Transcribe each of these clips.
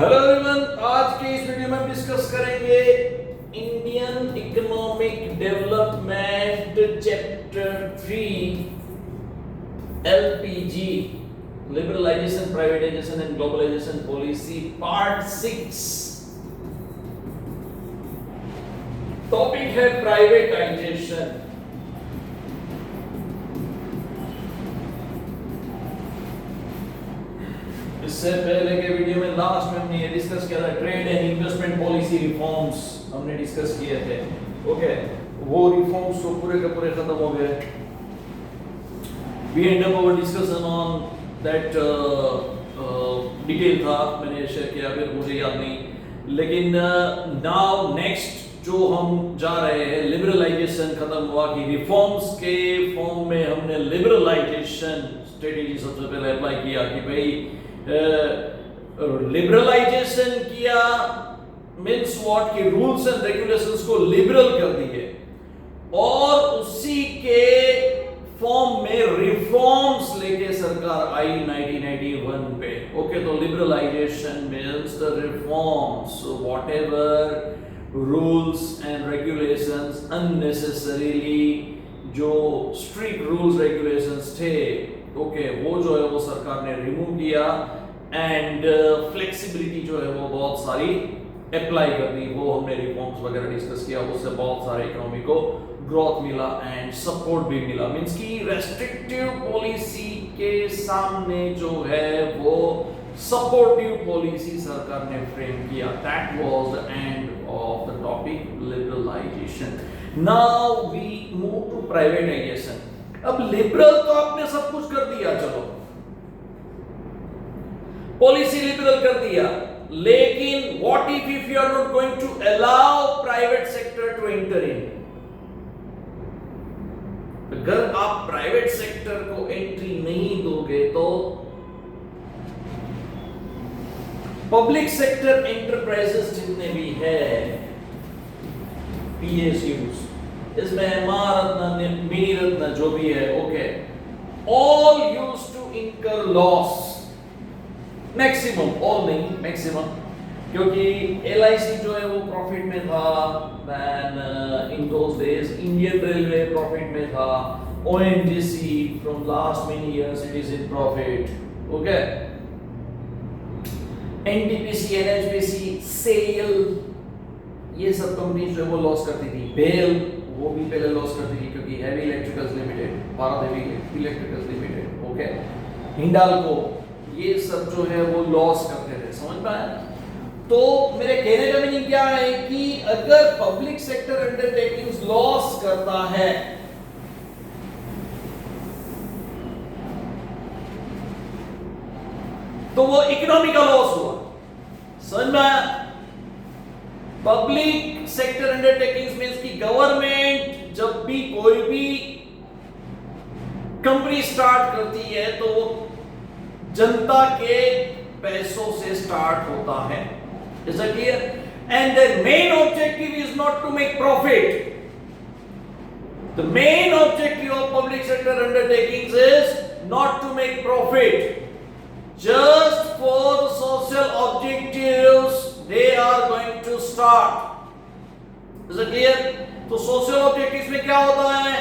Hello everyone, आज के इस वीडियो में हम डिस्कस करेंगे Indian economic development chapter 3 LPG liberalisation, privatisation and globalisation policy part 6। Topic है प्राइवेटाइजेशन। इससे पहले के वीडियो में लास्ट में हमने ये डिस्कस किया था trade and investment policy reforms हमने डिस्कस किए थे। ओके, वो रिफॉर्म्स तो पूरे के पूरे खत्म हो गए। We end up our discussion on that, detail था, मैंने शेयर किया, फिर मुझे याद नहीं। लेकिन नाउ नेक्स्ट जो हम जा रहे हैं, लिबरलाइजेशन खत्म हुआ कि रिफॉर्म्स के फॉर्म में हमने लिबरलाइजेशन स्ट्रेटेजी सबसे पहले अप्लाई किया कि भाई लिबरलाइजेशन किया मीन्स व्हाट कि रूल्स एंड रेगुलेशंस को लिबरल कर दिए और उसी के फॉर्म में रिफॉर्म्स लेके सरकार आई 1991 पे। ओके, तो liberalisation means the reforms, whatever rules and regulations unnecessarily जो स्ट्रिक्ट रूल्स रेगुलेशंस थे, ओके, वो जो है वो सरकार ने रिमूव किया एंड फ्लेक्सिबिलिटी जो है वो बहुत सारी अप्लाई कर दी। वो हमने रिफॉर्म्स वगैरह डिस्कस किया, उससे बहुत सारे इकोनॉमी को ग्रोथ मिला एंड सपोर्ट भी मिला। मींस की रेस्ट्रिक्टिव पॉलिसी के सामने जो है वो सपोर्टिव पॉलिसी सरकार ने फ्रेम किया। That was the end of the topic liberalisation. Now we move to privatisation. अब लिबरल तो आपने सब कुछ कर दिया, चलो पॉलिसी लिबरल कर दिया, लेकिन what if you are not going to allow private sector to enter in? अगर आप प्राइवेट सेक्टर को एंट्री नहीं दोगे तो पब्लिक सेक्टर एंटरप्राइजेस जितने भी है, पीएसयूज, इसमें महारत्न, मिनी रत्न जो भी है, okay, all use to incur loss maximum, all नहीं मैक्सिमम, क्योंकि एलआईसी जो है वो प्रॉफिट में था, then in those days Indian railway profit में था, ONGC from last many years it is in profit, okay, NTPC, NHPC, SAIL, ये सब कंपनीज जो है वो लॉस करती थी। बेल वो भी पहले लॉस करती थी क्योंकि heavy electricals limited, Bharat heavy electricals limited, okay, Hindalco, ये सब जो है वो लॉस करते थे। समझ पाए? तो मेरे कहने का मीनिंग क्या है कि अगर पब्लिक सेक्टर अंडरटेकिंग्स लॉस करता है तो वो इकोनॉमी का लॉस हुआ। समझ में? पब्लिक सेक्टर अंडरटेकिंग्स मींस कि गवर्नमेंट जब भी कोई भी कंपनी स्टार्ट करती है तो वो जनता के पैसों से स्टार्ट होता है। Is it clear? And the main objective is not to make profit. The main objective of public sector undertakings is not to make profit, just for the social objectives they are going to start. Is it clear? तो social objectives में क्या होता है?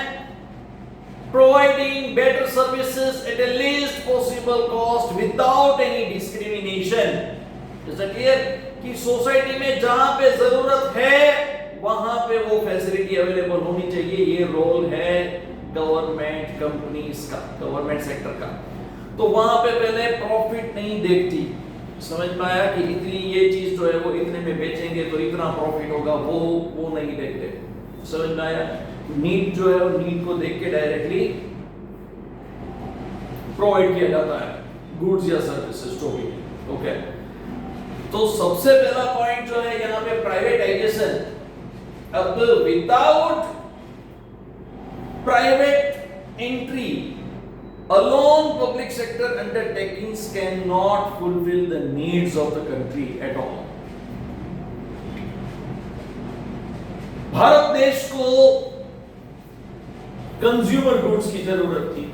Providing better services at the least possible cost without any discrimination. Is it clear? कि society में जहां पे जरूरत है वहां पे वो फैसिलिटी अवेलेबल होनी चाहिए। ये रोल है गवर्नमेंट कंपनीज का, गवर्नमेंट सेक्टर का। तो वहां पे पहले प्रॉफिट नहीं देखती। समझ पाया कि इतनी ये चीज जो है वो इतने में बेचेंगे तो इतना प्रॉफिट होगा, वो नहीं देखते। समझ में आया? नीड जो है वो नीड को देख के डायरेक्टली प्रोवाइड किया जाता है गुड्स या सर्विसेज जो भी। ओके, तो सबसे पहला पॉइंट जो है यहाँ पे प्राइवेटाइजेशन। अब without private entry alone public sector undertakings cannot fulfill the needs of the country at all. Bharat देश को कंज्यूमर गुड्स की जरूरत थी।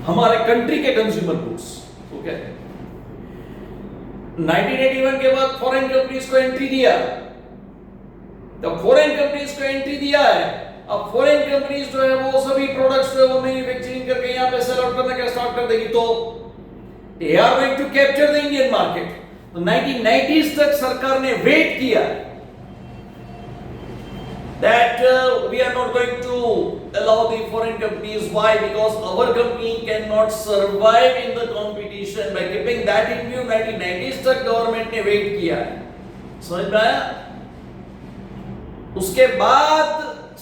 हमारे कंट्री के कंज्यूमर गुड्स, ओके। 1981 के बाद फॉरेन कंपनीज को एंट्री दिया, तो फॉरेन कंपनीज को एंट्री दिया है। अब फॉरेन कंपनीज जो है वो सभी प्रोडक्ट्स जो है वो मैन्युफैक्चरिंग करके यहाँ पे सेल आउट करना क्या स्टार्ट कर देगी, तो they are going to capture the Indian market. तो 1990s तक सरकार ने वेट किया that we are not going to allow the foreign companies. Why? Because our company cannot survive in the competition. By keeping that in view, 1990s तक government ने wait किया है, समझ में आया? उसके बाद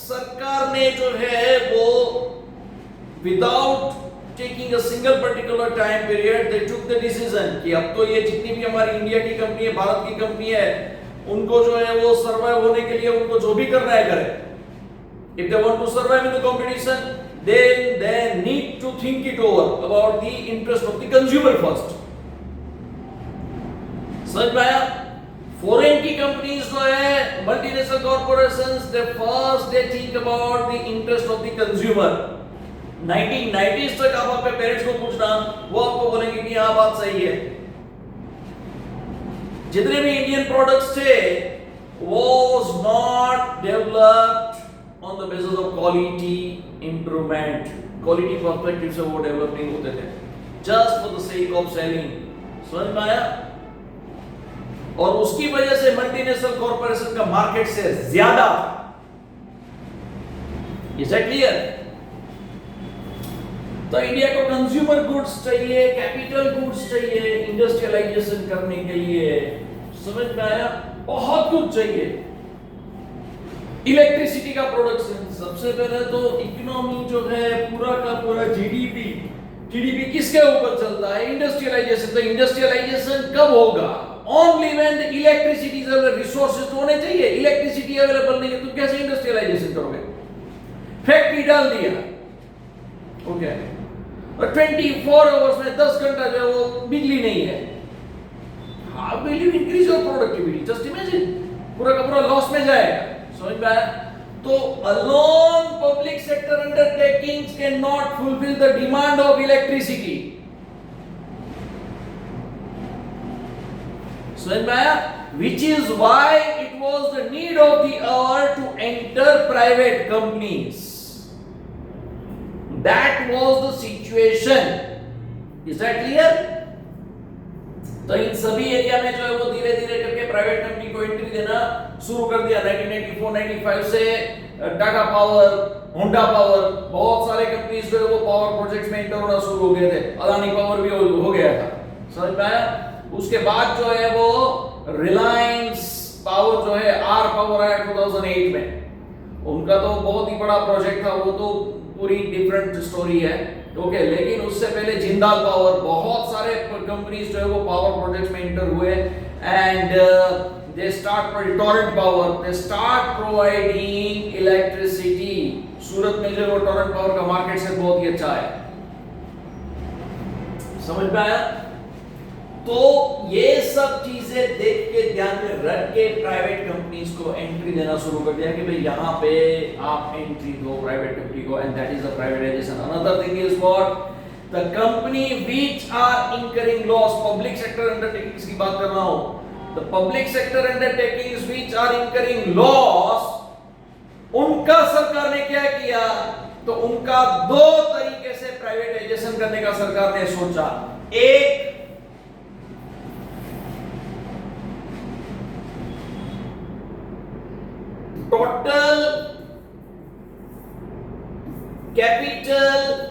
सरकार ने जो है वो without taking a single particular time period, they took the decision कि अब तो ये जितनी भी हमारी इंडिया की कंपनी है, भारत की कंपनी है, उनको जो है वो सर्वाइव होने के लिए उनको जो भी करना है करें। If they want to survive in the competition, then they need to think it over about the interest of the consumer first. समझ में आया? फॉरेन की कंपनीज जो है, multinational corporations, they first they think about the interest of the consumer. 1990s तक आप अपने parents को पूछना, वो आपको बोलेंगे कि हाँ बात सही है। जितने भी इंडियन प्रोडक्ट्स थे was not developed on the basis of quality improvement, quality perspective से वो डेवलप नहीं होते थे, just for the sake of selling। समझ में आया? और उसकी वजह से मल्टीनेशनल कॉर्पोरेशन का मार्केट से ज्यादा था। Is that clear? तो इंडिया को कंज्यूमर गुड्स चाहिए, कैपिटल गुड्स चाहिए इंडस्ट्रियलाइजेशन करने के लिए, समझ में आया? बहुत कुछ चाहिए। इलेक्ट्रिसिटी का प्रोडक्शन, सबसे पहले तो इकोनॉमी जो है पूरा का पूरा जीडीपी किसके ऊपर चलता है? इंडस्ट्रियलाइजेशन। तो इंडस्ट्रियलाइजेशन कब होगा? Only when the electricity available, resources तो होने चाहिए। इलेक्ट्रिसिटी अवेलेबल नहीं है तो कैसे इंडस्ट्रियलाइजेशन करोगे? फैक्ट्री डाल दिया, ओके, और 24 आवर्स में 10 घंटा जो है वो बिजली नहीं है। How will you increase your productivity? Just imagine, पूरा का पूरा लॉस में जाएगा। समझ में आया? तो alone public sector undertakings cannot fulfill the demand of electricity. समझ में आया? Which is why it was the need of the hour to enter private companies. That was the situation. Is that clear? तो इन सभी area में जो है वो धीरे धीरे करके प्राइवेट कंपनी को एंट्री देना शुरू कर दिया। 1994-95 से टाटा पावर, होंडा पावर, बहुत सारे कंपनीज जो है वो पावर प्रोजेक्ट्स में एंटर होना शुरू हो गए थे। अदानी पावर भी हो गया था, समझ में आया? उसके बाद जो है वो रिलायंस पावर जो है, आर पावर आया 2008 में। उनका तो बहुत ही बड़ा प्रोजेक्ट था, वो तो पूरी डिफरेंट स्टोरी है, ओके। लेकिन उससे पहले जिंदाल पावर, बहुत सारे कंपनीज जो है वो पावर प्रोजेक्ट्स में एंटर हुए and they start Torrent Power, they start providing electricity. Surat में जो वो टोरेंट पावर का मार्केट से बहुत ही अच्छा है, समझ में आया? तो ये सब चीजें देख के ध्यान में रख के प्राइवेट कंपनीज को एंट्री देना शुरू कर दिया कि भाई यहाँ पे आप एंट्री दो प्राइवेट कंपनी को, and that is the privatisation. Another thing is what? The company which are incurring loss, public sector undertakings की बात कर रहा हूं। The public sector undertakings which are incurring loss, उनका सरकार ने क्या किया? तो उनका दो तरीके से प्राइवेटाइजेशन करने का सरकार ने सोचा। एक, total capital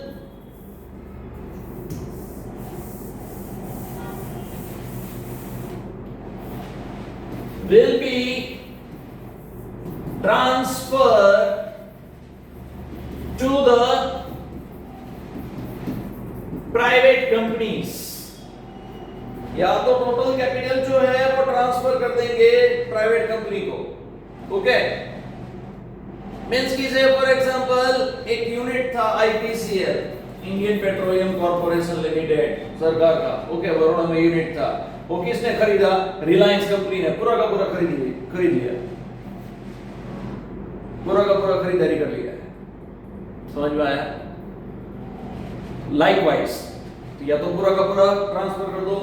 will be transferred to the private companies। या तो टोटल कैपिटल जो है वो ट्रांसफर कर देंगे प्राइवेट कंपनी को, ओके। मींस की से फॉर एग्जांपल एक यूनिट था IPCL, Indian petroleum corporation limited, सरकार का, ओके, बड़ौदा में यूनिट था। वो किसने खरीदा? रिलायंस कंपनी ने पूरा का पूरा खरीद लिया, पूरा का पूरा खरीदारी कर लिया, समझ में आया? लाइकवाइज तो या तो पूरा का पूरा ट्रांसफर कर दो,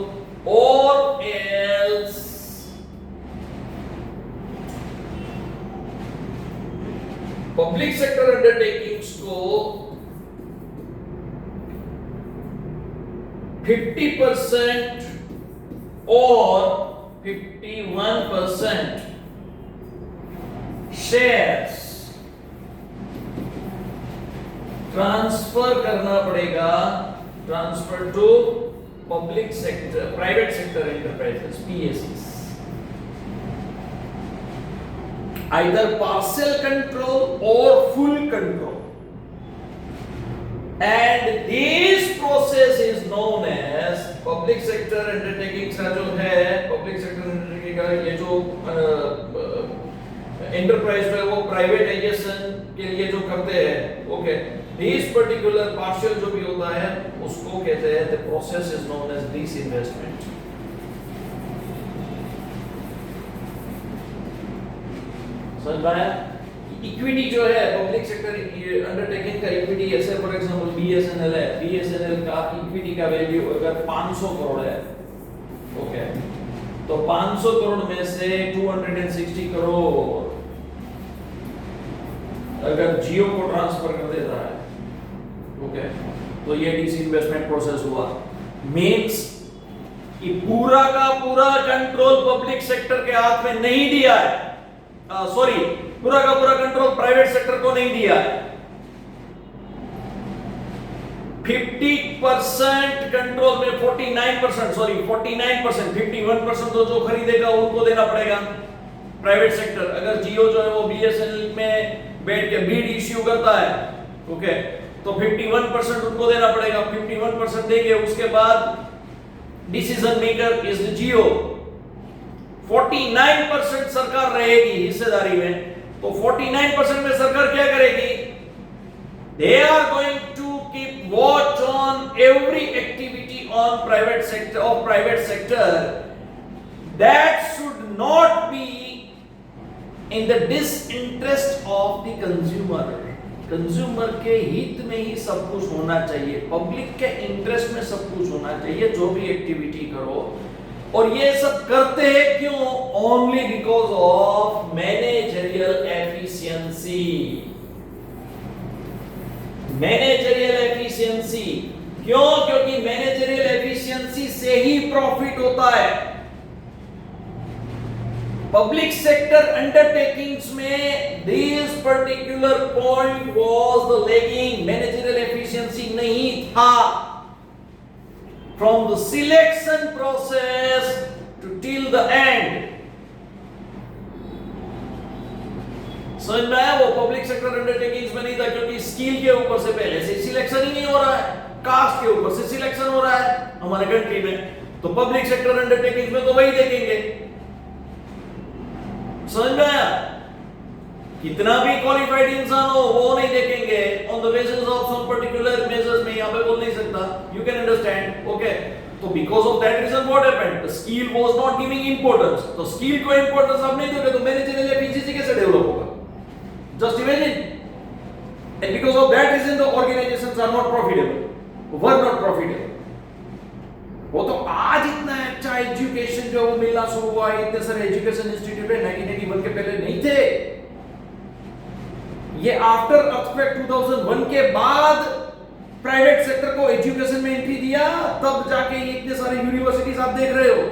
और एल्स पब्लिक सेक्टर अंडरटेकिंग्स को 50% और 51% शेयर्स ट्रांसफर करना पड़ेगा, transfer to public sector private sector enterprises PSEs, either partial control or full control, and this process is known as public sector undertaking का जो है public sector undertaking का ये जो एंटरप्राइज है वो प्राइवेटाइजेशन के लिए जो करते हैं, ओके, दिस पर्टिकुलर पार्शियल जो भी होता है उसको कहते हैं the process is known as disinvestment. समझ में आया? इक्विटी जो है पब्लिक सेक्टर अंडरटेकिंग का इक्विटी, ऐसे फॉर एग्जांपल BSNL है, BSNL का इक्विटी का वैल्यू अगर 500 करोड़ है, ओके, तो 500 करोड़ में से 260 करोड़ अगर जियो को ट्रांसफर कर देता है, ओके, तो ये डिसइन्वेस्टमेंट प्रोसेस हुआ। मींस कि पूरा का पूरा कंट्रोल पब्लिक सेक्टर के हाथ में नहीं दिया है, सॉरी, पूरा का पूरा कंट्रोल प्राइवेट सेक्टर को नहीं दिया है। 50% कंट्रोल में 49%, सॉरी 49%, 51% तो जो खरीदेगा उनको देना पड़ेगा प्राइवेट सेक्टर। अगर जियो जो है वो BSNL में बैठ के बीड इश्यू करता है, ओके, तो 51% उनको देना पड़ेगा, 51% देंगे, उसके बाद डिसीजन मेकर इज जियो, 49% सरकार रहेगी हिस्सेदारी में। तो 49% में सरकार क्या करेगी? They are going to keep watch on every activity on private sector of private sector that should not be in the disinterest of the consumer. Consumer के हित में ही सब कुछ होना चाहिए, पब्लिक के इंटरेस्ट में सब कुछ होना चाहिए जो भी एक्टिविटी करो। और ये सब करते हैं क्यों? Only because of managerial efficiency. Managerial efficiency क्यों? क्योंकि मैनेजरियल एफिशिएंसी से ही प्रॉफिट होता है। पब्लिक सेक्टर अंडरटेकिंग्स में this particular point was the lagging, managerial efficiency नहीं था। From the selection process to till the end, समझ में आया? वो पब्लिक सेक्टर अंडरटेकिंग्स में नहीं था क्योंकि स्किल के ऊपर से पहले से सिलेक्शन ही नहीं हो रहा है, कास्ट के ऊपर से सिलेक्शन हो रहा है हमारे कंट्री में। तो पब्लिक सेक्टर अंडरटेकिंग्स में तो वही देखेंगे। समझ में आया? कितना भी क्वालिफाइड इंसान हो वो नहीं देखेंगे on the basis of some particular measures में, यहां पे बोल नहीं सकता। You can understand, okay. तो because of that reason what happened, the skill was not giving importance. तो स्किल को इंपॉर्टेंस आप नहीं दोगे तो मैनेजरियल एफिशिएंसी कैसे डेवलप होगा? Just imagine. And because of that reason the organisations are not profitable, were not profitable. वो तो आज इतना अच्छा एजुकेशन जो वो मिलना शुरू हुआ है, इतने सारे एजुकेशन इंस्टीट्यूट है 1981 के पहले नहीं थे। ये आफ्टर अर्थक्वेक 2001 के बाद प्राइवेट सेक्टर को एजुकेशन में एंट्री दिया, तब जाके ये इतने सारे यूनिवर्सिटीज आप देख रहे हो।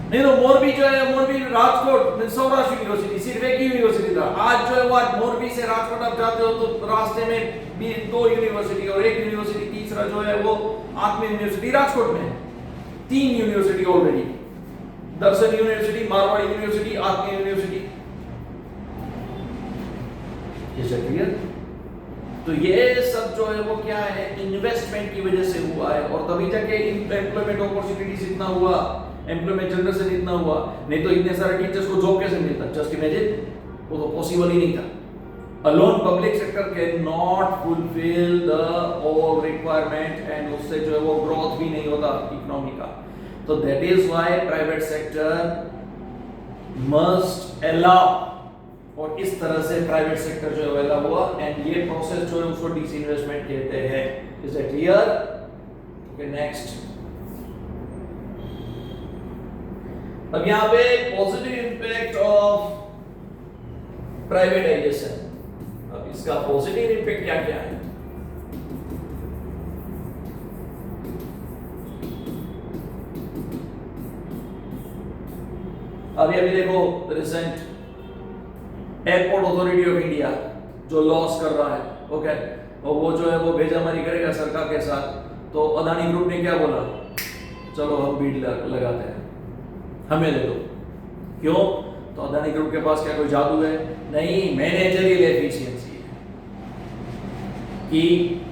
नहीं तो मोरबी जो है, मोरबी राजकोट सौराष्ट्र यूनिवर्सिटी सिर्फ एक ही यूनिवर्सिटी था। आज जो है वो आज मोरबी से राजकोट आप जाते हो तो रास्ते में भी 2 यूनिवर्सिटी और एक यूनिवर्सिटी तीसरा जो है वो आत्मा यूनिवर्सिटी राजकोट में है। 3 यूनिवर्सिटी ऑलरेडी, दर्शन यूनिवर्सिटी, मारवाड़ी यूनिवर्सिटी, आत्मा यूनिवर्सिटी। ये क्लियर? तो ये सब जो है वो क्या है, इन्वेस्टमेंट की वजह से हुआ है, और तभी जाके एम्प्लॉयमेंट अपॉर्चुनिटीज इतना हुआ, एम्प्लॉयमेंट जनरेशन इतना हुआ। नहीं तो इतने सारे टीचर्स को जॉब कैसे मिलता? जस्ट इमेजिन, वो तो पॉसिबल ही नहीं था। Alone public sector can not fulfil the all requirement, and उससे जो है वो ग्रोथ भी नहीं होता इकोनॉमी का। तो that is why private sector must allow, और इस तरह से प्राइवेट सेक्टर जो है हुआ, एंड ये प्रोसेस जो है उसको डिसइन्वेस्टमेंट कहते हैं। Is it clear? Okay next. अब यहां पे पॉजिटिव इंपैक्ट ऑफ प्राइवेटाइजेशन। अब इसका पॉजिटिव इंपैक्ट क्या क्या है? अभी देखो recent airport authority of India जो लॉस कर रहा है, ओके, और वो जो है वो भेजामारी करेगा सरकार के साथ, तो अदानी ग्रुप ने क्या बोला, चलो हम बीड लगाते हैं, हमें दे दो। क्यों? तो अदानी ग्रुप के पास क्या कोई जादू है? नहीं, मैनेजरियल एफिशिएंसी है कि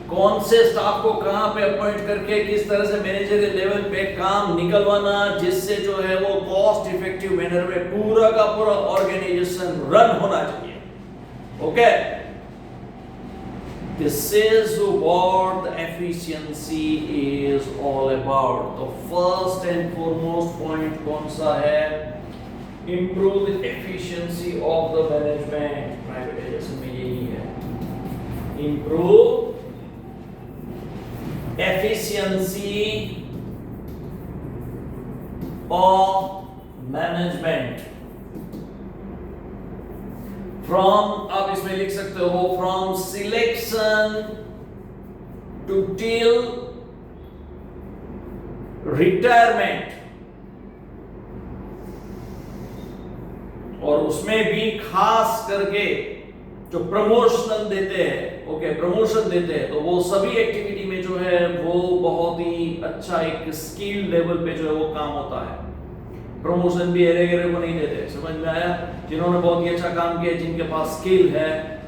कौन से स्टाफ को कहां पे अपॉइंट करके किस तरह से मैनेजरियल लेवल पे काम निकलवाना, जिससे जो है वो कॉस्ट इफेक्टिव मैनर में पूरा का पूरा ऑर्गेनाइजेशन रन होना चाहिए। Okay, this is what the efficiency is all about. The first and foremost point कौन सा है? Improve the efficiency of the management. Privatization में यही है, improve efficiency of management. From, आप इसमें लिख सकते हो, from selection to till retirement, और उसमें भी खास करके जो प्रमोशन देते हैं, ओके, प्रमोशन देते हैं, तो वो सभी एक्टिविटी में जो है वो बहुत ही अच्छा एक स्किल लेवल पे जो है वो काम होता है। प्रमोशन भी हेरे गेरे को नहीं देते, समझ में आया? जिन्होंने बहुत ही अच्छा काम किया, जिनके पास स्किल है,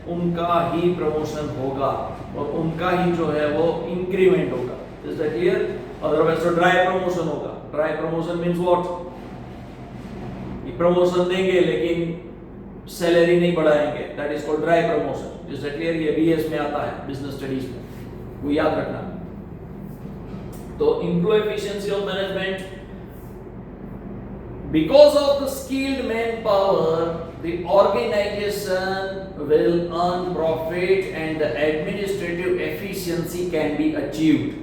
उनका ही प्रमोशन होगा और उनका ही जो है वो इंक्रीमेंट होगा। Is that clear? अदरवाइज तो ड्राई प्रमोशन होगा। Dry promotion means what? ये प्रमोशन देंगे लेकिन सैलरी नहीं बढ़ाएंगे, that is called dry promotion. Is that clear? ये बीएस में आता है, बिजनेस स्टडीज में, वो याद रखना। तो improve efficiency of management. Because of the skilled manpower, the organization will earn profit and the administrative efficiency can be achieved.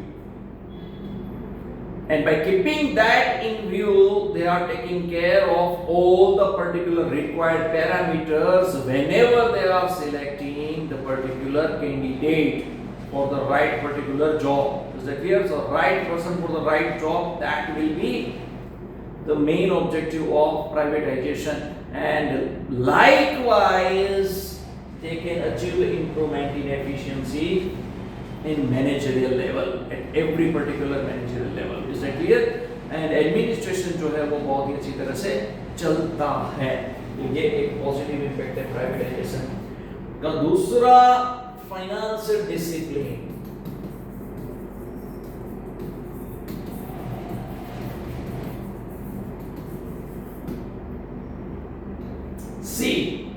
And by keeping that in view, they are taking care of all the particular required parameters whenever they are selecting the particular candidate for the right particular job. Is that clear? So, right person for the right job, that will be the main objective of privatization, and likewise they can achieve improvement in efficiency in managerial level at every particular managerial level. Is that clear? And administration जो है वो बहुत ही अच्छी तरह से चलता है। ये एक पॉजिटिव इम्पैक्ट है प्राइवेटाइजेशन का। दूसरा, financial discipline. See,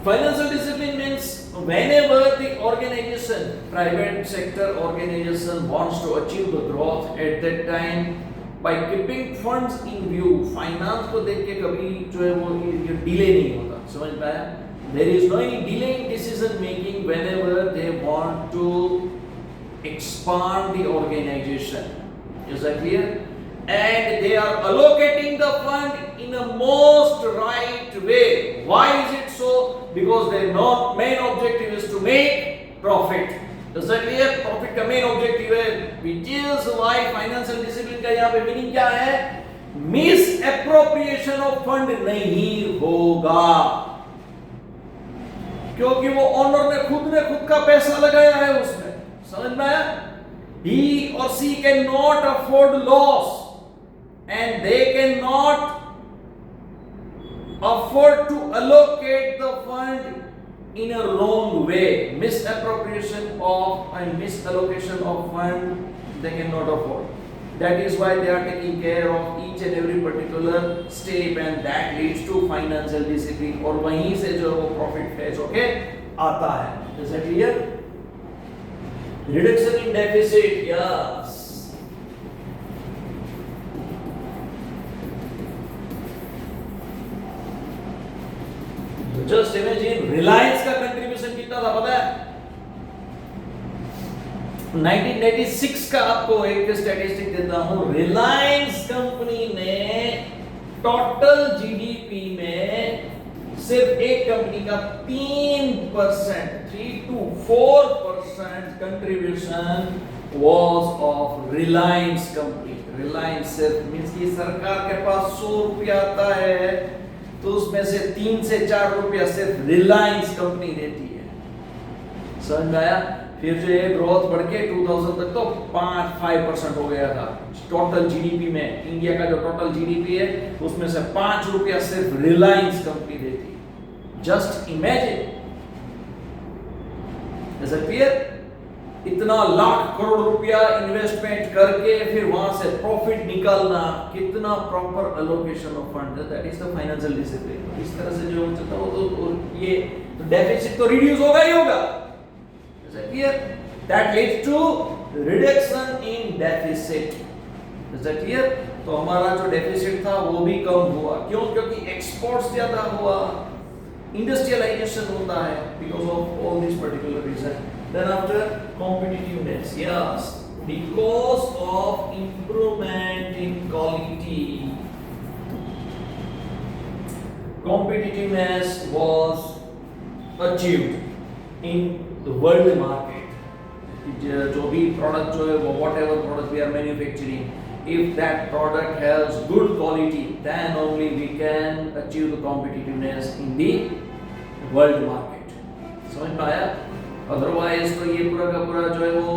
financial discipline means whenever the organization, private sector organization wants to achieve the growth at that time, by keeping funds in view, finance को देख के कभी जो है वो ये डिले नहीं होता, समझ पाया? There is no any delay in decision making whenever they want to expand the organization. Is that clear? And they are allocating the fund in a most right way. Why is it so? Because their main objective is to make profit. Does that clear? Profit का main objective है, which is why financial discipline का यहाँ पे meaning क्या है? Misappropriation of fund नहीं होगा, क्योंकि वो ओनर ने खुद का पैसा लगाया है उसमें, समझ में आया? He or she cannot afford loss. And they cannot afford to allocate the fund in a wrong way. Misappropriation of and misallocation of fund they cannot afford. That is why they are taking care of each and every particular step, and that leads to financial discipline. और वहीं से जो वो profit fetch होके आता है। Is that clear? Reduction in deficit, yes. Just imagine Reliance का contribution कितना था पता है? 1996 का आपको एक स्टैटिस्टिक देता हूं। रिलायंस कंपनी ने टोटल जीडीपी में सिर्फ एक कंपनी का 3%, 3 to 4% contribution was of Reliance company. Reliance सिर्फ मींस कि सरकार के पास 100 रुपया आता है तो उसमें से 3 से 4 रुपया सिर्फ रिलायंस कंपनी देती है। समझ में आया? फिर जो ये ग्रोथ बढ़ के 2000 तक तो 5% हो गया था टोटल जीडीपी में। इंडिया का जो टोटल जीडीपी है उसमें से 5 रुपया सिर्फ रिलायंस कंपनी देती है। Just imagine, is it clear? इतना लाख करोड़ रुपया इन्वेस्टमेंट करके फिर वहां से प्रॉफिट निकालना, कितना proper allocation of fund, that is the financial discipline. इस तरह से जो चलता हो तो ये तो डेफिसिट तो रिड्यूस होगा ही होगा। Is it clear? That leads to reduction in deficit. Is it clear? तो हमारा जो डेफिसिट था वो भी कम हुआ। क्यों? क्योंकि एक्सपोर्ट्स ज्यादा हुआ, इंडस्ट्रियलाइजेशन होता है because of all this particular reason. Then after competitiveness, yes, because of improvement in quality, competitiveness was achieved in the world market. जो भी product जो है वो whatever product we are manufacturing, if that product has good quality, then only we can achieve the competitiveness in the world market. समझ में आया? Otherwise तो ये पूरा का पूरा जो है वो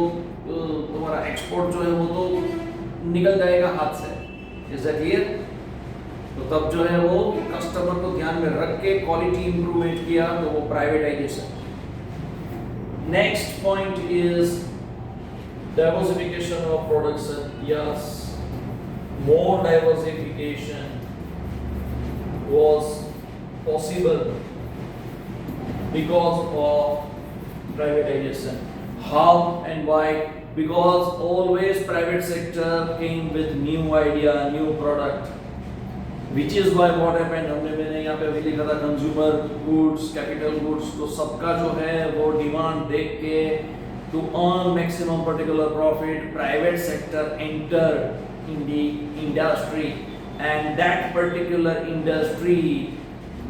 तुम्हारा एक्सपोर्ट जो है वो तो निकल जाएगा हाथ से। Is that clear? तो तब जो है वो कस्टमर को ध्यान में रख के क्वालिटी इंप्रूवमेंट किया तो वो privatisation. Next point is diversification of production. Yes, more diversification was possible because of privatization. How and why? Because always private sector came with new idea, new product, which is why what happened, मैंने यहाँ पे भी लिखा था consumer goods, capital goods, तो सबका जो है वो डिमांड देख के to earn maximum particular profit, private sector entered in the industry, and that particular industry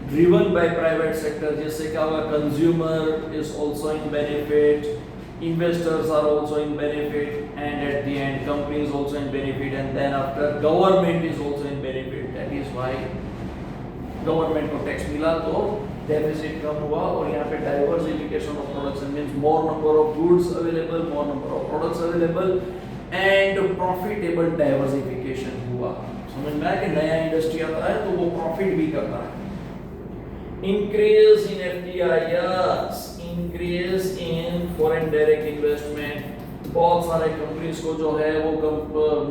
driven by private sector, जिससे क्या होगा, consumer is also in benefit, investors are also in benefit, and at the end company is also in benefit, and then after government is also in benefit. That is why government को tax मिला तो deficit कम हुआ, और यहाँ पे diversification of production means more number of goods available, more number of products available, and profitable diversification हुआ। समझ में आया कि नया इंडस्ट्री आता है तो वो प्रॉफिट भी करता है। Increase in FDI, yes, increase in foreign direct investment। बहुत सारे कंपनीज को जो है वो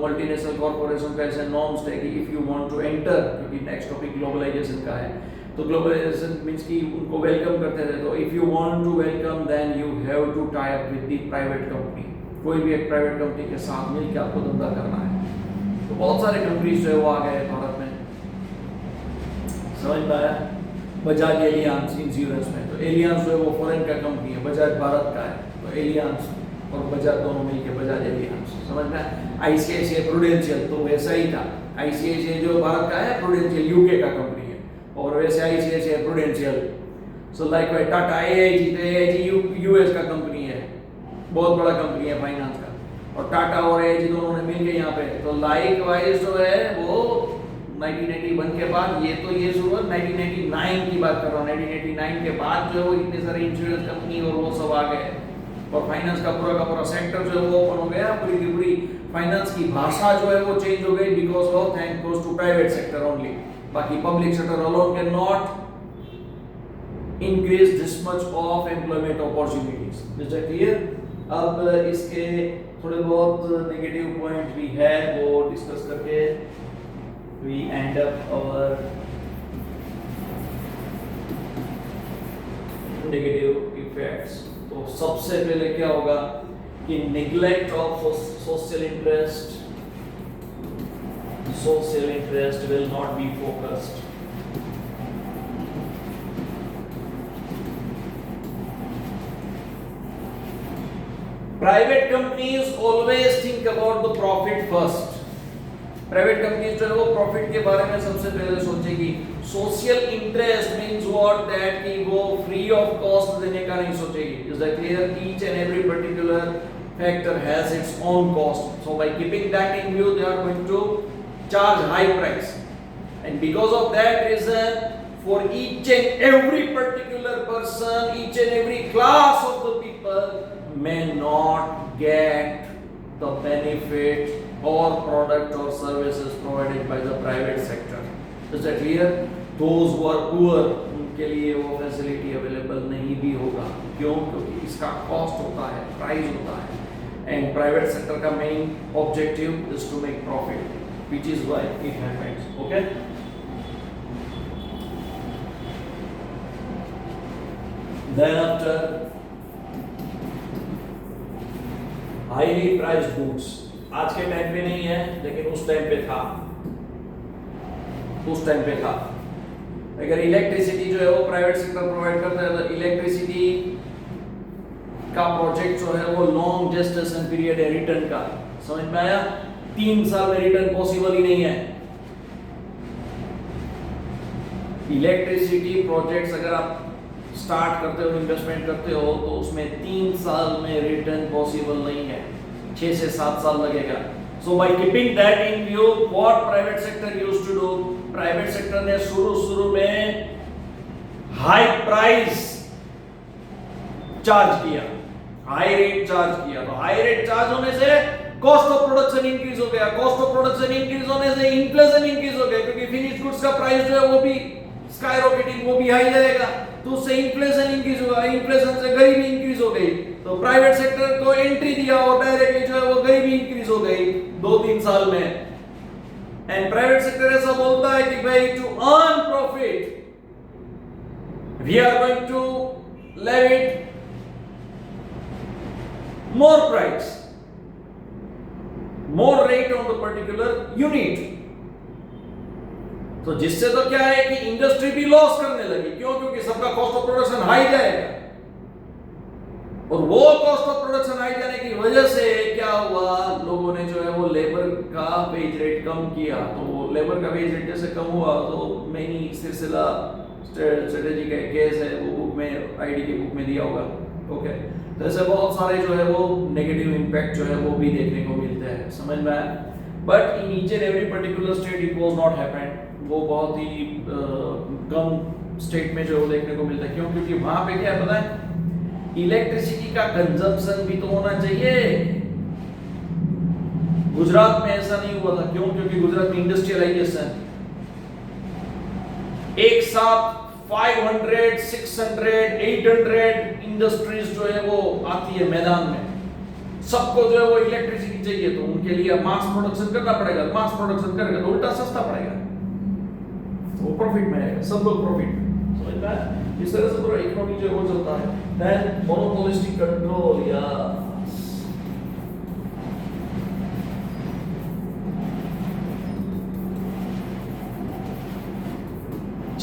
मल्टीनेशनल कॉर्पोरेशन का ऐसे नॉर्म्स है कि if you want to enter, क्योंकि नेक्स्ट टॉपिक ग्लोबलाइजेशन का है, तो ग्लोबलाइजेशन मींस कि उनको वेलकम करते थे, तो if you want to welcome then you have to tie up with the private company. कोई भी एक प्राइवेट कंपनी के साथ मिलकर आपको धंधा करना है, तो बहुत सारे कंपनीज जो है वो आ गए भारत में। समझ में आया? बजाज एलियांस इंश्योरेंस में, तो एलियांस जो है वो फॉरेन का कंपनी है, बजाज भारत का है, तो एलियांस और बजाज दोनों मिलके बजाज एलियांस। समझ में? आईसीआईसीआई प्रूडेंशियल तो वैसा ही था। आईसीआईसीआई जो भारत का है, प्रूडेंशियल यूके का कंपनी है, और वैसे ICICI prudential. So like Tata AIG, तो एआईजी यूएस का कंपनी है, बहुत बड़ा कंपनी है फाइनेंस का, और टाटा और एआईजी दोनों ने मिलके यहाँ पे, तो लाइक वाइज जो है वो 1981 के बाद ये शुरू 1989 की बात कर रहा हूँ। 1989 के बाद जो है वो इतने सारे इंश्योरेंस कंपनी और वो सब आ गए, और फाइनेंस का पूरा सेक्टर जो है वो ओपन हो गया। पूरी की पूरी फाइनेंस की भाषा जो है वो चेंज हो गई because of thanks to private sector only. बाकी public sector alone can not increase this much of employment opportunities. Is that clear? अब इसके थोड़े बहुत नेगेटिव पॉइंट भी है, वो डिस्कस करके we end up our negative effects। तो सबसे पहले क्या होगा कि neglect of social interest will not be focused। Private companies always think about the profit first. Private companies जो है वो प्रॉफिट के बारे में सबसे पहले सोचेगी। Social interest means what, that कि वो फ्री ऑफ कॉस्ट देने का नहीं सोचेगी। Is that clear? Each and every particular factor has its own cost, so by keeping that in view they are going to charge high price, and because of that reason for each and every particular person, each and every class of the people may not get the benefit or product or services provided by the private sector. Is that clear? Those who are poor, उनके लिए वो facility available नहीं भी होगा। क्यों? क्योंकि इसका cost होता है, प्राइस होता है, एंड प्राइवेट सेक्टर का main objective is to make profit, which is why it happens. Okay? Then after, highly priced goods, आज के टाइम पे नहीं है लेकिन उस टाइम पे था, उस टाइम पे था। अगर इलेक्ट्रिसिटी जो है वो प्राइवेट सेक्टर प्रोवाइड करता है तो इलेक्ट्रिसिटी का प्रोजेक्ट जो है वो लॉन्ग जेस्टेशन पीरियड है रिटर्न का। समझ में आया? 3 साल में रिटर्न पॉसिबल ही नहीं है। इलेक्ट्रिसिटी प्रोजेक्ट्स अगर आप स्टार्ट करते हो, इन्वेस्टमेंट करते हो, तो उसमें 3 साल में रिटर्न पॉसिबल नहीं है, 6 से 7 साल लगेगा। So by keeping that in view, what private sector used to do, private sector ने शुरू में हाई प्राइस चार्ज किया, हाई रेट चार्ज किया। तो हाई रेट चार्ज होने से कॉस्ट ऑफ प्रोडक्शन इंक्रीज हो गया, कॉस्ट ऑफ प्रोडक्शन इंक्रीज होने से इन्फ्लेशन इंक्रीज हो गया, क्योंकि फिनिश्ड गुड्स का प्राइस जो है वो भी स्काईरॉकेटिंग, वो भी हाई जाएगा, तो उससे इन्फ्लेशन इंक्रीज होगा, इन्फ्लेशन से गरीबी इंक्रीज हो गई। तो प्राइवेट सेक्टर को एंट्री दिया और डायरेक्टली जो है वो गरीबी इंक्रीज हो गई 2-3 साल में। एंड प्राइवेट सेक्टर ऐसा बोलता है कि भाई to earn profit we are going to levy more price, more rate on the particular unit. तो जिससे तो क्या है कि इंडस्ट्री भी लॉस करने लगी। क्यों? क्योंकि सबका कॉस्ट ऑफ प्रोडक्शन हाई जाएगा, और वो कॉस्ट ऑफ प्रोडक्शन हाई जाने की वजह से क्या हुआ, लोगों ने जो है वो लेबर का वेज रेट कम किया। तो लेबर का वेज रेट जैसे कम हुआ तो मैंने सिलसिला स्ट्रेटेजी का केस है, वो बुक में, आईडी की बुक में दिया होगा। ओके, तो ऐसे बहुत सारे जो है वो नेगेटिव इंपैक्ट जो है वो भी देखने को मिलते हैं। समझ में आया? But in each and every particular state it was not happened. वो बहुत ही कम स्टेट में जो देखने को मिलता है। क्यों? क्योंकि वहां पे क्या पता है, इलेक्ट्रिसिटी का कंजम्पशन भी तो होना चाहिए। गुजरात में ऐसा नहीं हुआ था। क्यों? क्योंकि गुजरात में इंडस्ट्रियलाइजेशन, एक साथ 500, 600, 800 इंडस्ट्रीज जो है वो आती है मैदान में, सबको जो है वो इलेक्ट्रिसिटी चाहिए, तो उनके लिए मास प्रोडक्शन करना पड़ेगा। मास प्रोडक्शन करेगा तो उल्टा सस्ता पड़ेगा, वो प्रॉफिट में आएगा, सब लोग प्रॉफिट में। समझ में आया? इस तरह से पूरा इकोनॉमी जो हो चलता है। देन मोनोपोलिस्टिक कंट्रोल, या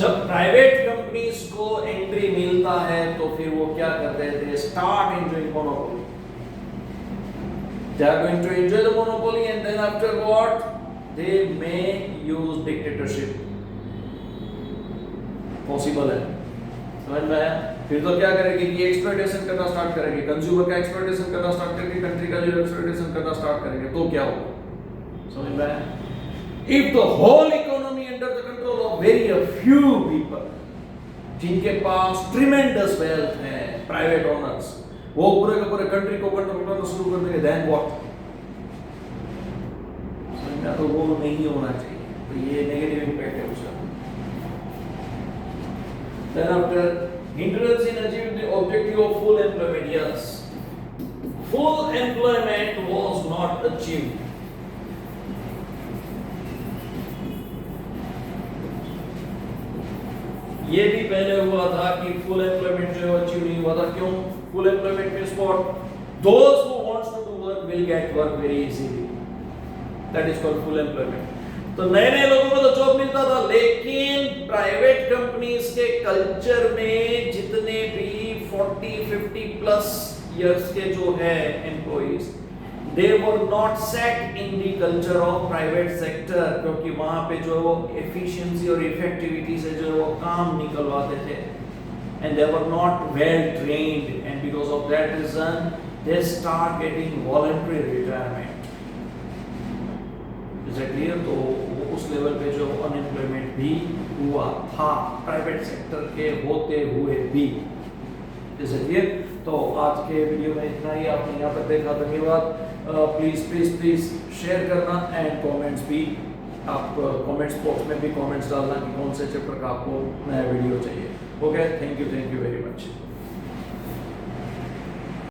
जब प्राइवेट कंपनीज को एंट्री मिलता है तो फिर वो क्या करते हैं, they start enjoying monopoly, they are going to enjoy the monopoly, and then after what they may use dictatorship. Possible है। समझ में आया? फिर तो क्या करेगी कि एक्सप्लॉइटेशन करना स्टार्ट करेगी, कंज्यूमर का एक्सप्लॉइटेशन करना स्टार्ट करेगी, कंट्री का जो एक्सप्लॉइटेशन करना स्टार्ट करेंगे, तो क्या होगा? समझ में आया? If the whole economy under the control of very a few people, जिनके पास tremendous wealth है, private owners, वो पूरे के पूरे कंट्री को कंट्रोल करना शुरू कर देंगे, then what? समझ में? तो वो नहीं होना चाहिए। तो ये नेगेटिव इम्पैक्ट है उसका। Then after hindrance in achieving the objective of full employment, yes, full employment was not achieved. ये भी पहले हुआ था कि फुल एम्प्लॉयमेंट जो अचीव नहीं हुआ था। क्यों? Full employment means what, those who wants to do work will get work very easily, that is called full employment. तो नए नए लोगों को तो जॉब मिलता था, लेकिन प्राइवेट कंपनीज के कल्चर में जितने भी 40-50 प्लस ईयर्स के जो है employees, they were not set in the culture of private sector, क्योंकि वहां पे जो वो एफिशिएंसी और इफेक्टिविटी से जो वो काम निकलवाते थे, and they were not well trained, and because of that reason they start getting voluntary retirement. Is it clear? तो उस लेवल पे जो अनएम्प्लॉयमेंट भी हुआ था प्राइवेट सेक्टर के होते हुए भी। Is it clear? तो आज के वीडियो में इतना ही, आपने यहाँ पर देखा, धन्यवाद। प्लीज प्लीज प्लीज शेयर करना एंड कमेंट्स भी, आप कमेंट्स बॉक्स में भी कमेंट्स डालना कि कौन से चैप्टर का आपको नया वीडियो चाहिए। Okay, thank you very much.